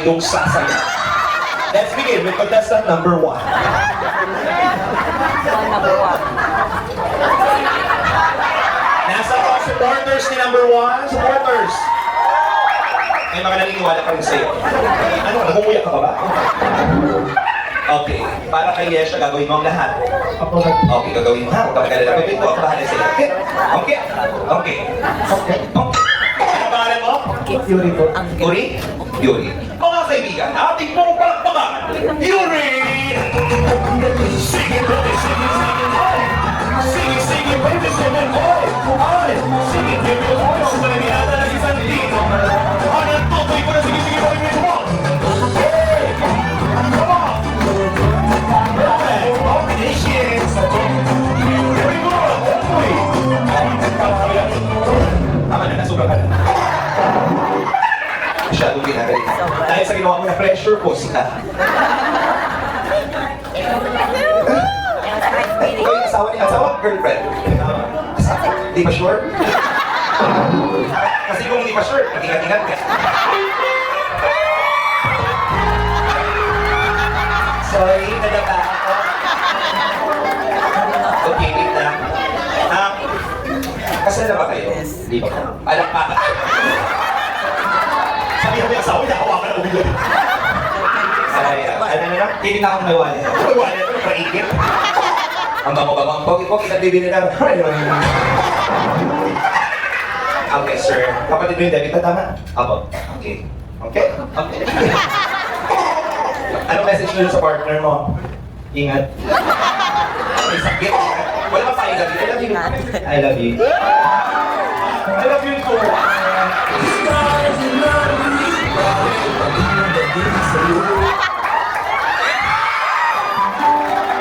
yung sasaya. Let's begin with contestant number 1. Nasa po supporters ni number 1? Supporters! May mga naniniwala pa rin sa'yo. Ano, nagumuyak ka ba? Okay, para kay Yesha, gagawin mo ang lahat. Okay, gagawin mo ha. Huwag ka mag-alala. Gagawin ko, ako bahala sa'yo. Okay? Okay? Okay. Okay. Ano pangalan mo? Yuri po. Yuri? Yuri. Mga kaibigan, ating pong palakpakan, Yuri! Sige, baby, sige, sige, ay! Sige, sige, baby, sige, ay! Ay! Sige, baby, ay! Ang panagiyata ng isang dito. Ano ang tutoy ko na sige, sige, baby, come on! Hey! Come on! Okay, initiates. Very good! Uy! Tama na, nasubra ka na. Masyadong ginagaling. Dahil sa ginawa mo na pressure po sila. Ikaw yung asawa niya. Asawa? Girlfriend? Hindi pa sure? Kasi kung hindi pa sure, mag-ingat-ingat ka. Sorry, nadapa ako. Okay, wait na. Kasal na ba kayo? Hindi pa. Alam pa. Sabi mo yung asawa niya, hawakan na umilag. Ano na lang? Hindi na akong may wallet. May wallet? Ano ba ikip? Ang bango-bango. Pogi-pogi na bibili na. Okay, sir. Kapatid mo yung debit na tama? Apo. Okay. Okay? Okay. Anong message nyo sa partner mo? Ingat. May sakit. Wala pa I love you. I love you. I love you. I love you too.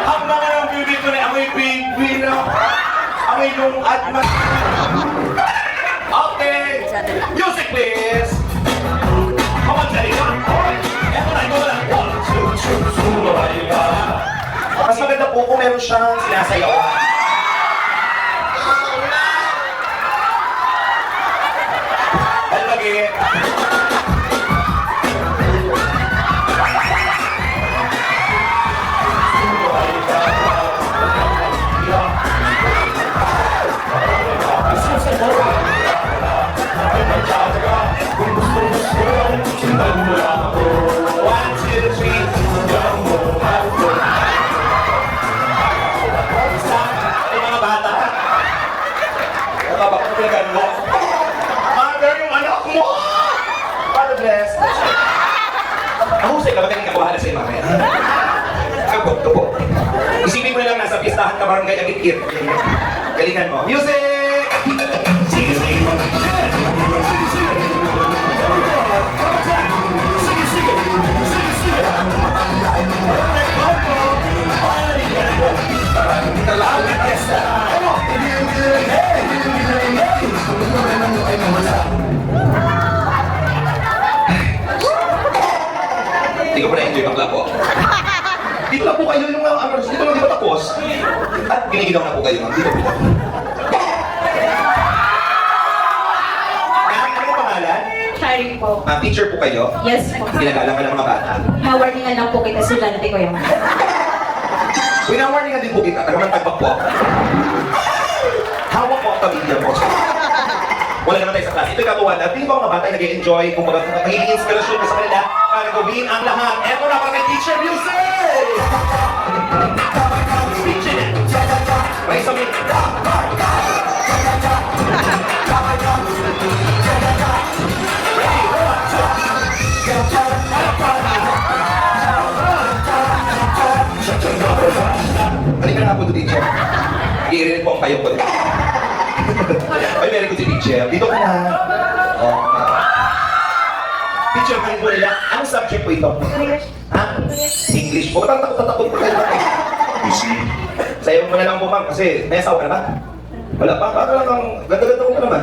Ang mga ng beauty ko na amoy baby na amoy nung atma. Okay. Music please. Come on, Daddy. Eto na, ito na. 1, 2, 3, 4. Mas maganda po kung meron siyang sinasayawan. Ano lagi? Mother, yung anak mo! Father bless. Mahusay ka, magaling ka kumahala sa'yo mamaya. Tupo. Isipin mo na lang nasa pistahan ka barangay agit-git. Galingan mo. Music! Sige, sige. Hindi ko pa na-enjoy ang lapo. Dito na po kayo yung dito lang di ba tapos? At ginigilaw na po kayo ng dito. Ano po pangalan? Sharing po. Teacher po kayo? Yes po. Ginagalang ka ng mga bata? Ma-warningan lang po kita estudyante ko yung Winawarningan din po kita, tagamantagpak po. Hawak po ang pamilya po. Wala naman tayo sa klase. Ito'y katuwan at hindi ba mga bata ay nag-e-enjoy kung magiging inspirasyon ko sa kanila para gawin ang lahat. Eto na para kay Teacher Music! Teacher! May sabi. Halika na po to, Teacher. I-irinig po ang kayo ko. Ay, very good si Teacher. Dito ka na. Teacher, kayo po nila. Anong subject po ito? Ha? English po. Ba't takot po kayo ba? Sayo mo na lang po, ma'am, kasi may asawa ka na ba? Wala pa? Para lang ang ganda-ganda mo pa naman.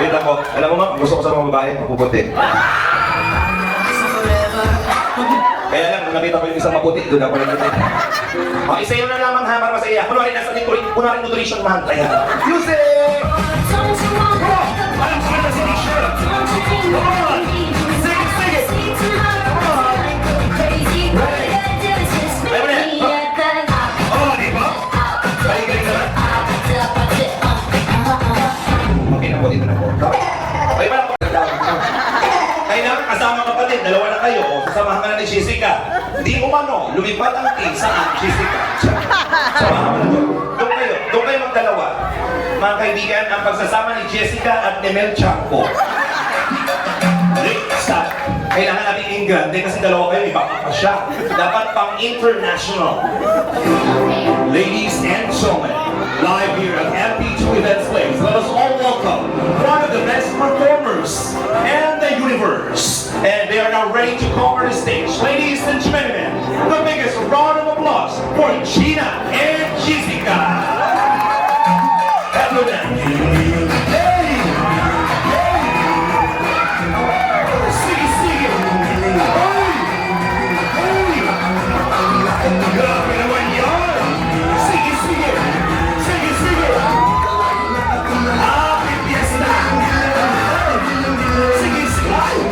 Wait lang po. Alam mo, ma'am, gusto ko sa mga babae, mapupunti. Kaya lang, Kung nakita ko yung isang mabuti, doon ako nagkita. O, isayo na lamang ha, para masaya. Kunwari nasa kunwari nutrition month. Ayan. Music! Parang sa kanya si Nisha. Come on! Sing it, sing it! Come on! Ayaw na yan. Oh, di ba? Galing-galing naman. Okay na po, dito na po. Okay ba na po? Kaya na, kasama ka pa din, dalawa na kayo. O, sasamahan ka na ni Jessica. Di umano, lumipad ang king saan, Jessica. Samahan mo na doon. Doon kayo magdalawa. Mga kaibigan, ang pagsasama ni Jessica at ni Mel Chanco. Stop. Kailangan natin yung grande kasi dalawa kayo, iba pa siya. Dapat pang international. Ladies and gentlemen, live here at MP2 Events Place, let us all welcome one of the best performers in the universe. And they are now ready to cover the stage. Ladies and gentlemen, the biggest round of applause for Gina and Jessica. Hello there. Hey! Sige, sige! Ay! Ay! Grabe naman yan! Sige, sige! Sige, sige! Happy Fiesta! Sige, sige! Ay!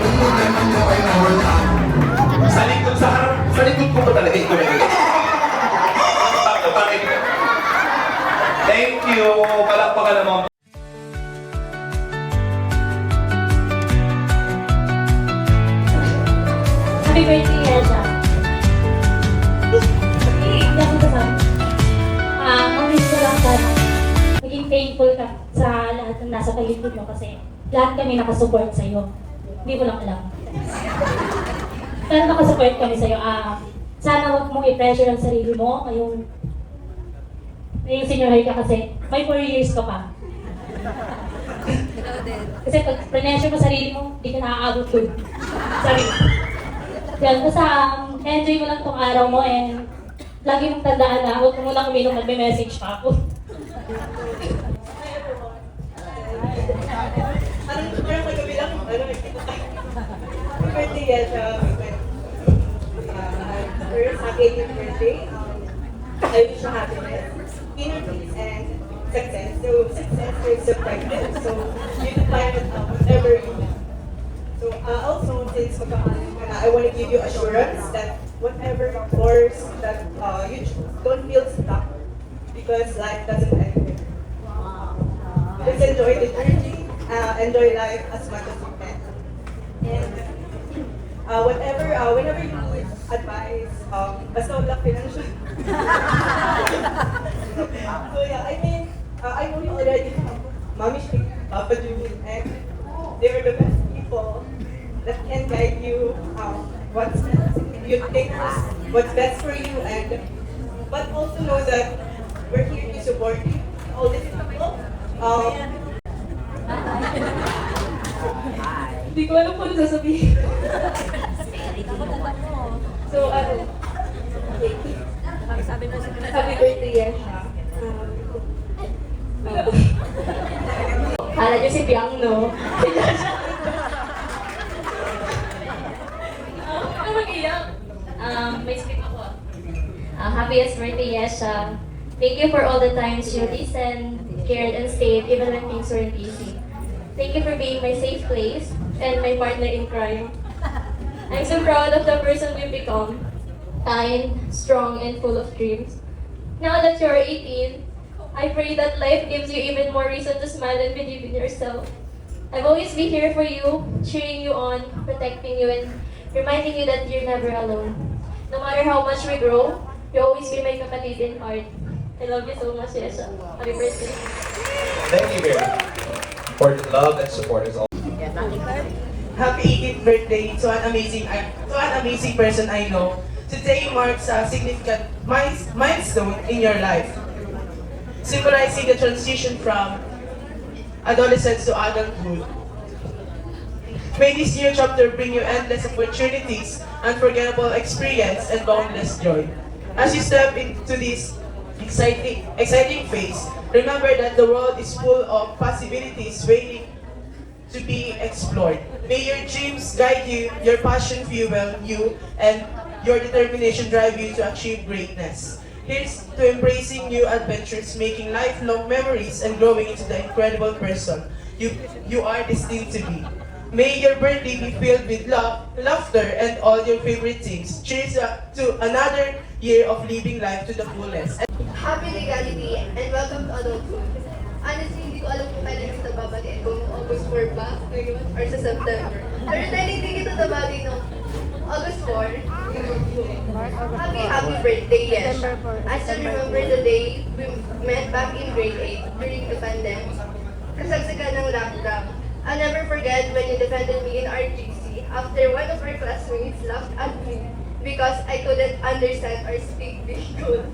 Sa likod ko ba talaga ito na ito? Bakit? Thank you! Palakpakan naman. Happy birthday, Elsa. Hindi ako kasama. Mamiss ko lang sana. Maging thankful ka sa lahat ng nasa paligid mo kasi lahat kami nakasupport sa'yo. Hindi ko lang alam. Sana nakasupport kami sa'yo. Sana huwag mong i-pressure ang sarili mo. Ngayong senior high ka kasi may 4 years ka pa. Kasi pag pressure mo sarili mo, hindi ka nakakaabot doon. Sorry. Yan, basta enjoy mo lang tong araw mo and lagi mong tandaan na huwag mo lang uminom, magme-message pa ako. Parang magabi lang, birthday yan siya. First, happy 18th birthday. I wish you happiness, inner peace, and success. So, success is subjective. So, you define it whatever you want. So, also, since magkakaroon ka na, I want to give you assurance that whatever course that you choose, don't feel stuck because life doesn't end here. Just enjoy the journey, enjoy life as much as you can. And whenever you need advice, basta wag lang financial. So yeah, I mean, I know you already have Mommy Shake, Papa June, and they are the best people that can guide you what's you think is what's best for you, and but also know that we're here to support you. All these people. Hindi ko alam kung sasabihin. So, happy birthday, Yesha. Kala niyo si Piang, no? Ano mag-iyak? May script ako. Happiest birthday, Yesha. Thank you for all the times you listened, cared, and stayed even when things weren't easy. Thank you for being my safe place and my partner in crime. I'm so proud of the person we've become. Kind, strong, and full of dreams. Now that you're 18, I pray that life gives you even more reason to smile and believe in yourself. I've always been here for you, cheering you on, protecting you, and reminding you that you're never alone. No matter how much we grow, you'll always be my kapatid in heart. I love you so much, Yesha. Happy birthday. Thank you very much for the love and support as always. Happy 18th birthday to an amazing person I know. Today marks a significant milestone in your life, symbolizing the transition from adolescence to adulthood. May this new chapter bring you endless opportunities, unforgettable experience, and boundless joy. As you step into this exciting phase, remember that the world is full of possibilities waiting to be explored. May your dreams guide you, your passion fuel you, and your determination drive you to achieve greatness. Here's to embracing new adventures, making lifelong memories, and growing into the incredible person you are destined to be. May your birthday be filled with love, laughter, and all your favorite things. Cheers to another year of living life to the fullest. Happy legality and welcome to adulthood. Honestly, hindi ko alam kung kailan ito babatiin, kung August 4 ba, ngayon, or sa September. Pero dahil hindi kita tabagin no August 4, happy birthday, yes. I still remember the day we met back in grade 8 during the pandemic. Kasagsagan ng lockdown. I'll never forget when you defended me in RGC after one of our classmates laughed at me because I couldn't understand or speak Bicol.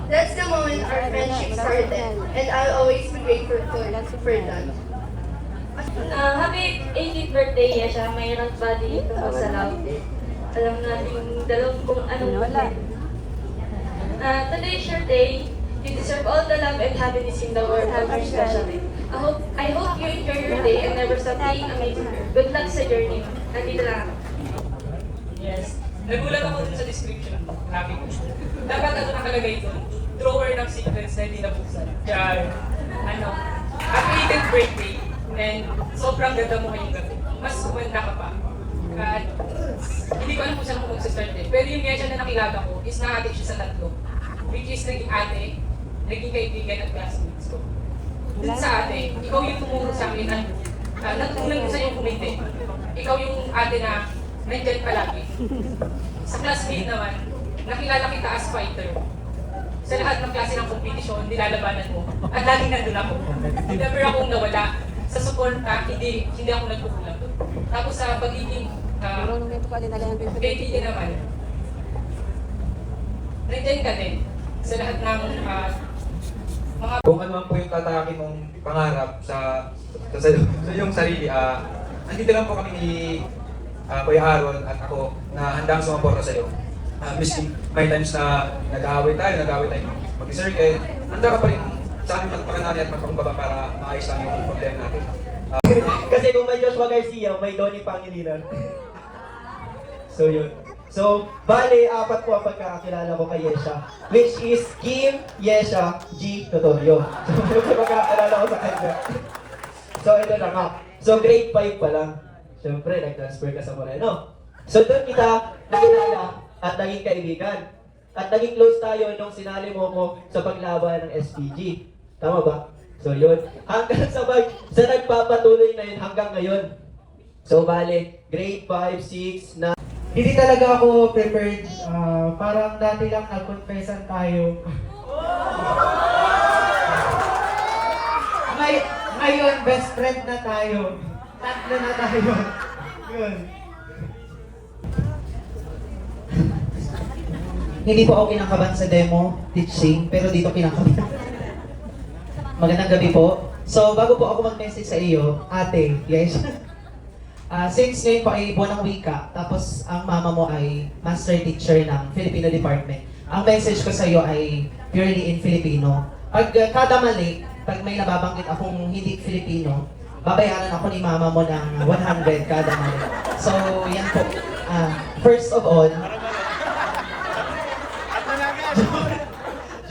That's the moment our friendship started, and I'll always be grateful for that. Happy 18th birthday, Yesha. May rock body ito sa love. Alam natin dalawang kung anong wala. Today is your day. You deserve all the love and happiness in the world. Have your special day. I hope you enjoy your day and never stop being amazing. Good luck sa journey. Nandito lang ako. Yes. Nagulat ako dun sa description. Happy ko. Dapat ano nakalagay doon? Drawer ng secrets na hindi nabuksan. Kaya, happy 18th birthday. And sobrang ganda mo ngayong gabi. Mas kumanda ka pa. At hindi ko alam kung saan ko mag-start eh. Pero yung Yesha na nakilala ko is nahati siya sa tatlo. Which is naging ate, naging kaibigan at classmates ko. Dun sa ate, ikaw yung tumuro sa akin na nagtunan ko sa iyong kumite. Ikaw yung ate na nandyan palagi. Sa classmate naman, nakilala kita as fighter. Sa lahat ng klase ng kompetisyon, nilalabanan mo. At laging nandun ako. Never akong nawala. Sa suporta, hindi ako nagkukulang. Tapos sa pagiging kaibigan naman, nandyan ka din sa lahat ng mga... Kung ano man po yung tatakin mong pangarap sa iyong sarili, andito lang po kami ni Kuya Aaron at ako na handang sumaporta sa iyo. Miski may times na nag-aaway tayo mag-circle, handa ka pa rin sa aming magpakanali at magpakumbaba para maayos lang yung problema natin. Kasi kung may Joshua Garcia, may Donnie Pangilinan. So yun. So, bale, 4 po ang pagkakakilala ko kay Yesha. Which is Kim, Yesha, G, Totorio. So, yung pagkakakilala ko sa kanya. So, ito na nga. So, grade 5 pa lang. Siyempre, nag-transfer ka sa Moreno. So, doon kita nakilala at naging kaibigan. At naging close tayo nung sinali mo ko sa paglaban ng SPG. Tama ba? So, yun. Hanggang sa nagpapatuloy na yun hanggang ngayon. So, bale, grade 5, 6, na... Hindi talaga ako prepared. Parang dati lang nag-confessan tayo. Ngayon, best friend na tayo. Tatlo na tayo. Yun. Hindi po ako kinakabahan sa demo, teaching, pero dito kinakabahan. Magandang gabi po. So, bago po ako mag-message sa iyo, ate, yes. Since ngayon po ay buwan ng wika, tapos ang mama mo ay master teacher ng Filipino Department, ang message ko sa iyo ay purely in Filipino. Pag kada mali, pag may nababanggit akong hindi Filipino, babayaran ako ni mama mo ng 100 kada mali. So, yan po. First of all,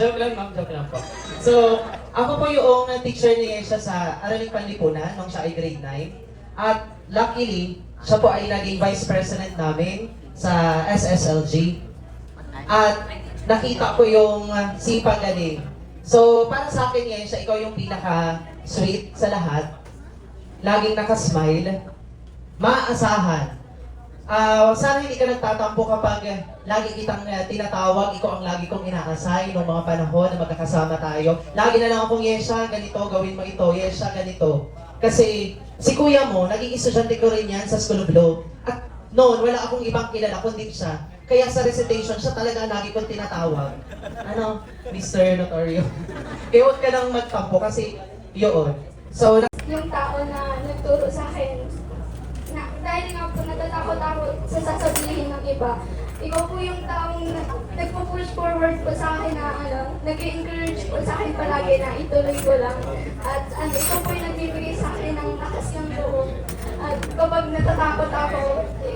joke lang ma'am, joke lang po. So, ako po yung teacher ni Yesha sa Araling Panlipunan nung siya ay grade 9. At luckily, siya po ay naging vice president namin sa SSLG. At nakita ko yung sipag galing. So, para sa akin yan, siya ikaw yung pinaka-sweet sa lahat. Laging nakasmile. Maaasahan. Sana hindi ka nagtatampo kapag lagi kitang tinatawag, ikaw ang lagi kong inaasay noong mga panahon na magkakasama tayo. Lagi na lang akong, Yesha, ganito, gawin mo ito, Yesha, ganito. Kasi si kuya mo, naging estudyante ko rin yan sa School of Law. At noon, wala akong ibang kilala kundi siya. Kaya sa recitation, siya talaga lagi kong tinatawag. Ano, Mr. Notorio. Kaya huwag ka nang magtampo kasi yun. So, yung tao na nagturo sa akin na dahil nga po natatakot ako sa sasabihin ng iba. Ikaw po yung taong nagpo-push forward nag-work po sa akin na nag-encourage po sa akin palagi na ituloy ko lang. At ito po yung nagbibigay sa akin ng lakas ng loob. At kapag natatakot ako,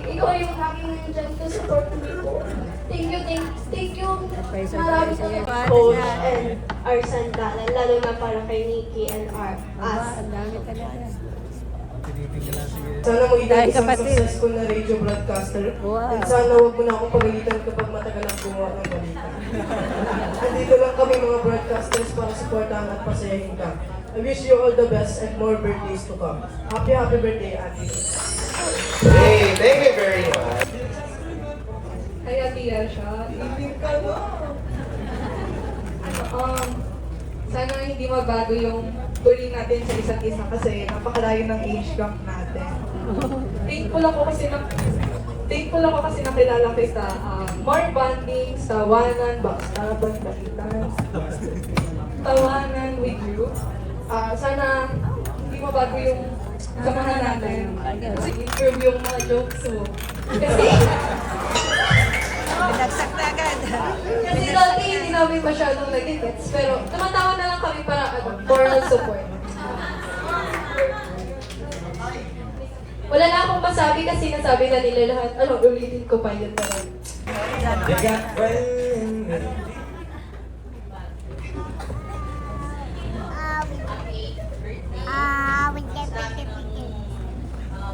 ikaw yung laging nandiyan to support me po. Thank you. Marami po Coach and our sandalan, lalo na para kay Nikki and us. Sana mo itong isang successful na radio broadcaster. And sana huwag mo na akong pagalitan kapag matagal ang gumawa ng balita. Andito lang kami mga broadcasters para supportahan at pasayahin ka. I wish you all the best and more birthdays to come. Happy birthday, Ate. Hey, thank you very much. Kaya tiya siya, ibig ka na. Sana hindi magbago yung tuloy natin sa isa't isa kasi napakalayo ng age gap natin. Thankful ako kasi nakilala kita. More bonding, tawanan, backstaban, balitan. Tawanan with you. Sana hindi mabago yung samahan natin. Kasi improve yung mga jokes mo. Kasi kasi dati hindi namin masyadong nag-gets, pero tumatawa na lang kami para moral support. Wala na akong masabi kasi nasabi na nila lahat. Ulitin ko pa yun talaga.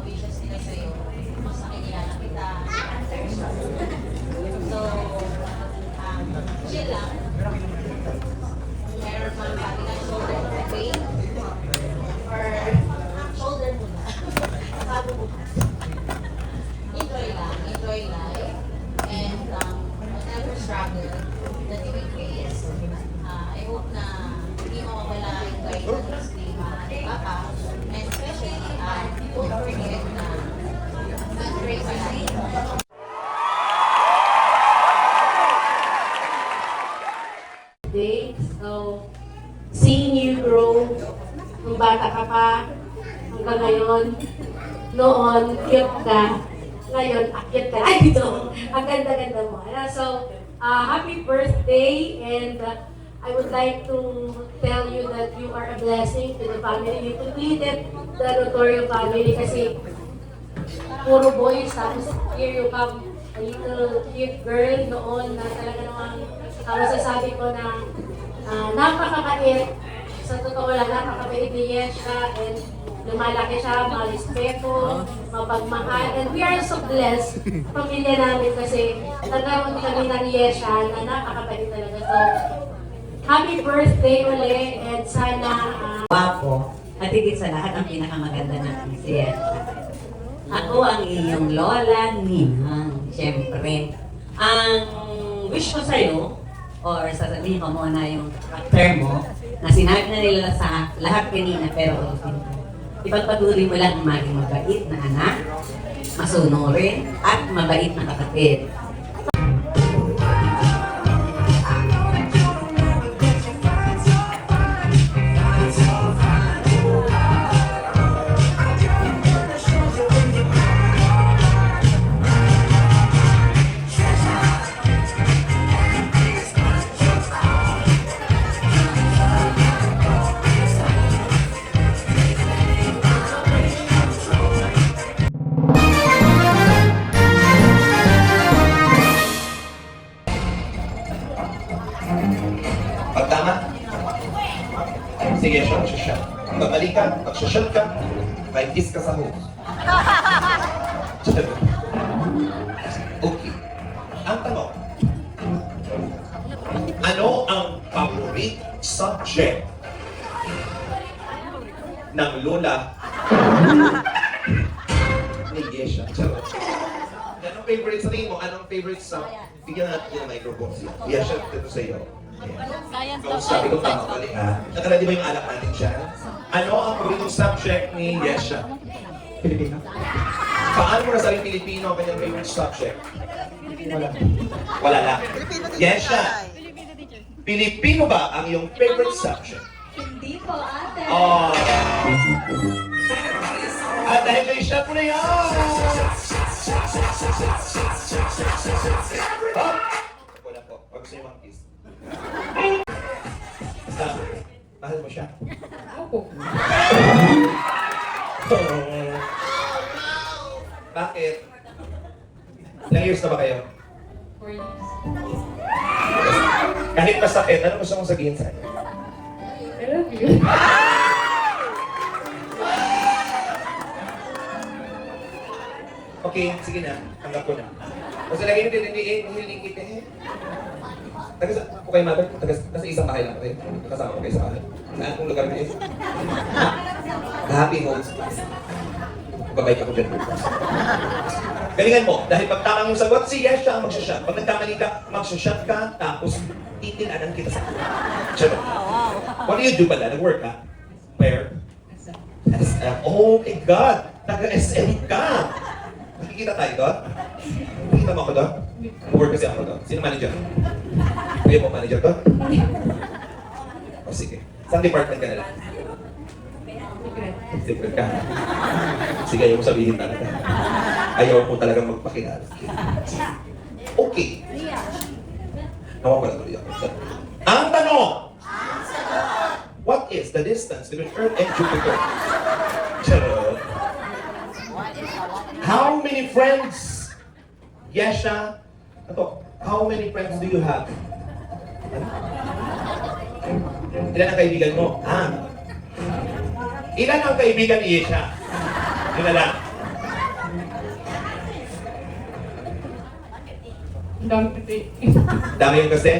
Wishes nila sa'yo. Mas nakikilala kita. So, chill lang. Meron mang pati na shoulder pain. Or shoulder muna. Sabo bukas. Enjoy life. And whatever struggle that you will face, I hope na hindi mawawala yung guidance ni Mama at Papa. And especially, don't forget na God praise our life. So, seeing you grow, nung bata ka pa, hanggang ngayon, noon, cute ka, ngayon, akyat ka. Ay, dito! Ang ganda-ganda mo. So, happy birthday, and I would like to tell you that you are a blessing to the family. You completed the Notorio family kasi puro boys, tapos here you come, a little cute girl noon na talaga namang masasabi ko na napakakait. Sa totoo lang, napakabait ni Yesha and lumalaki siya, marespeto, mapagmahal. And we are so blessed, pamilya namin kasi nagkaroon kami ng Yesha na napakabait talaga. So, happy birthday ulit and sana Wapo, at higit sa lahat ang pinakamaganda natin si Yesha. Ako ang iyong lola, Ninang. Siyempre, ang wish ko sa'yo, or sasabihin ko muna yung character mo, na sinabi na nila sa lahat kanina, pero ipagpatuloy mo lang ang maging mabait na anak, masunurin, at mabait na kapatid. Pagtama? Sige, shot. Pagmali ka, pag-shot ka, may kiss ka sa hose. Okay. Ang tanong, ano ang favorite subject ng lola ni Yesha? Charot. Anong favorite sa tingin mo? Anong favorite subject? Bigyan natin yung microphone siya. Yesha, dito sa iyo. Kung sabi ko tama pali ha. Nakaladi ba yung alak natin siya? Ano ang paboritong subject ni Yesha? Pilipino. Paano mo nasabing Pilipino ang kanyang favorite subject? Wala lang. Yesha, Pilipino ba ang iyong favorite subject? Hindi po, ate. Oh. At dahil kay shot mo na yan! Wala po. gusto niyo mag-kiss? Basta, mahal mo siya. Opo. Bakit? Ilang years na ba kayo? 4 years. Kahit masakit, ano gusto mong sabihin sa kanya? I love you. Okay, sige na. Tanggap ko na. Kasi lagi nyo hiling kita eh. Ako kayo, mother? Nasa isang bahay lang kayo? Kasama ko kayo sa bahay? Saan kong lugar kayo? Happy homes. Babalik ako dyan. Galingan mo, dahil pag tama mong sagot, si yes siya ang magsashot. Pag nagkamali ka, magsashot ka, tapos titilanan kita sa Charot. What do you do pala? Nag-work ka? Where? SM. Oh my God! Taga-SM ka! Nakikita tayo doon? Nakikita mo ako doon? Work kasi ako doon. Sino manager? Kuya mo manager doon? O sige. Saan department ka nila? Secret ka. Sige, ayaw mo sabihin talaga. Ayaw mo talagang magpakilala. Okay. Nawawala tuloy ako. Ang tanong! What is the distance between Earth and Jupiter? Charot. How many friends? Yesha? Ito, how many friends do you have? Ilan ang kaibigan mo? Ilan ang kaibigan ni Yesha? Yun na lang. Ang dami kasi. Dami yung kasi?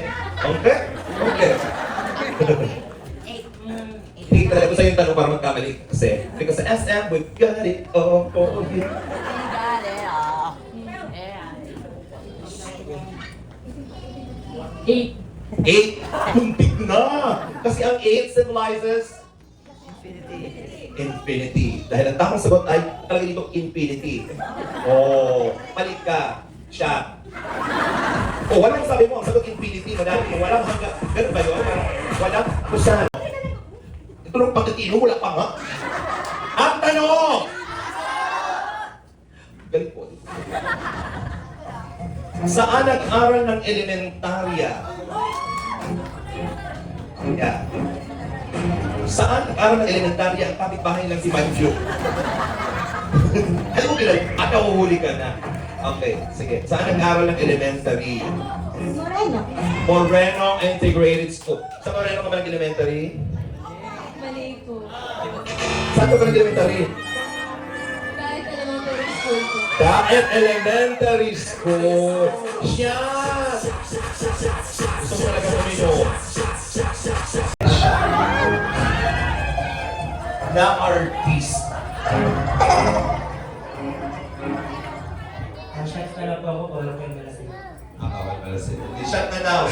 Okay? Okay. Hindi talaga ko sa'yo yung tanong para magkamali. Kasi, because sa SM, we got it all for you. Eight. 8, muntik na! Kasi ang 8 symbolizes infinity. Dahil ang tamang sagot ay talaga dito infinity. Oh, palit ka. Siya. Oh, walang sabi mo, ang sagot infinity. Madami, walang hanggang. Ganun ba yun? Walang kusan. Ito lang pagkatino, wala pa nga. Ang tanong! Galit po. Saan nag-aral ng elementarya? Yeah. Saan nag-aral ng elementarya ang kapitbahay lang si Manju? Alam mo kilala? At nahuhuli ka na. Okay, sige. Saan nag-aral ng elementary? Moreno Integrated School. Sa Moreno ka ba nag-elementary? Mali po. Saan ka ba nag-elementary? Kahit elementary school po. Daet Elementary School. Siya! Gusto mo talaga kumino. Na artista. Shot na lang po ako, wala kayong malasing. Akawal pala sila. Shot na daw.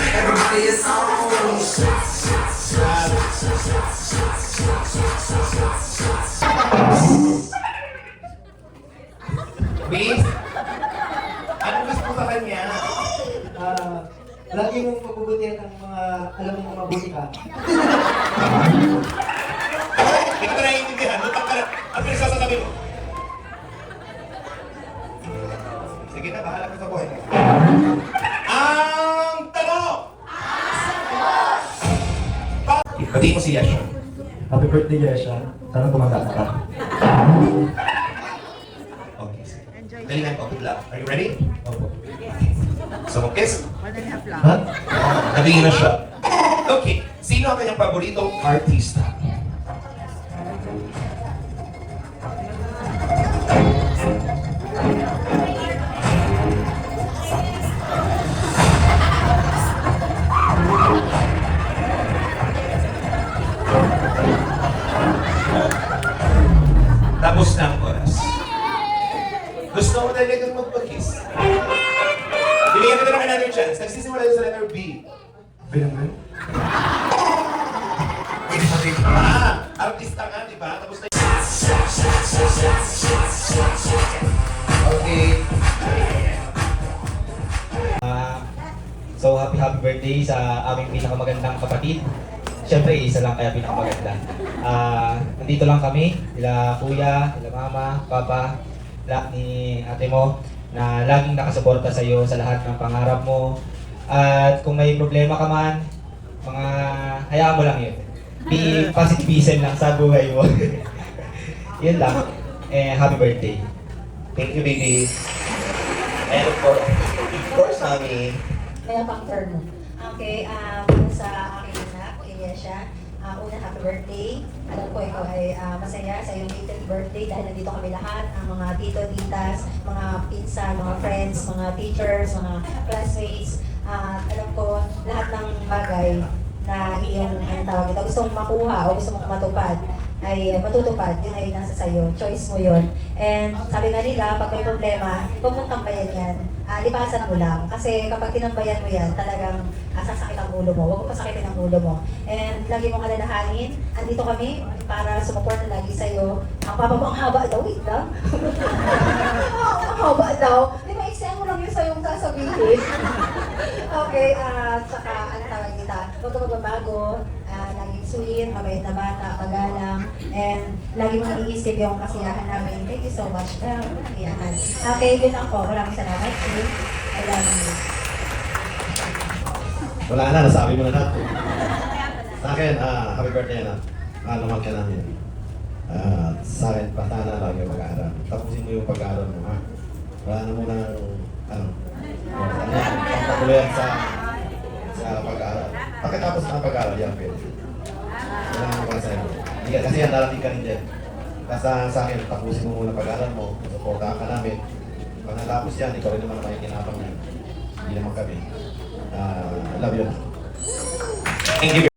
Please? Ano gusto mo sa kanya? Lagi mong pagbubutihan ang mga alam mong mabuti ka. Hindi ko naiintindihan. Lutang ka na. Ano yung sasasabi mo? Sige na, bahala ka sa buhay. Ang tanong! Pati mo si Yasha. Happy birthday, Yesha. Sana tumanda ka. Okay, sige. Galingan ko. Good luck. Are you ready? Opo. So, kiss. Ha? Nabingin na siya. Okay. Sino ang kanyang paboritong artista? Tapos na ang oras. Gusto mo talagang magpag-kiss? Bibigyan kita ng another chance. Nagsisimula yun sa letter B. Bilang Artista nga, di ba? Tapos na Okay. So happy birthday sa aming pinakamagandang kapatid. Siyempre, isa lang kaya pinakamaganda. Nandito lang kami, nila kuya, nila mama, papa, ni ate mo, na laging nakasuporta sa iyo sa lahat ng pangarap mo, At kung may problema ka man, hayaan mo lang yun. Be positivism lang sa buhay mo. Yun lang. Happy birthday. Thank you, baby. And of course, Mami. Kaya pang turn mo. Okay, sa aking anak, Iyesha, una, happy birthday. Alam ko ikaw ay masaya sa iyong 18th birthday dahil nandito kami lahat, ang mga tito, titas, mga pinsan, mga friends, mga teachers, mga classmates. Alam ko lahat ng bagay na iyong gusto mong makuha o gusto mong matupad ay matutupad, yun ay nasa sayo. Choice mo yun. And sabi nga nila, pag may problema, huwag mong tambayan yan. Lipasan mo lang. Kasi kapag tinambayan mo yan, talagang sasakit ang ulo mo. Huwag mo pasakitin ang ulo mo. And lagi mong alalahanin, andito kami para sumuport na lagi sa'yo. Ang papa mo, ang haba daw, wait lang. Ang haba daw. Di ba, exam mo lang yun sa'yo sasabihin. Okay, saka, ano tawag kita, huwag ka magbabago. Laging sweet, mabait na bata, pagalang, and lagi mong iisip yung kasiyahan namin. Thank you so much. Kasiyahan. Okay, yun lang po. Maraming salamat. I love you. Wala na, nasabi mo na lahat. Sa akin, happy birthday na. Mahal ka namin. Sa akin, patana lagi mag-aaral. Tapusin mo yung pag-aaral mo, ha? Wala na muna patuloyan sa pag-aaral. Pagkatapos ng pag-aaral, yan pwede. Wala na mga sa'yo. Kasi yan, darating ka rin dyan. Basta sa akin, tapusin mo muna pag-aaral mo. Supportahan ka namin. Pag natapos yan, ikaw rin naman ang makikinabang yan. Hindi naman kami. Love you. Thank you.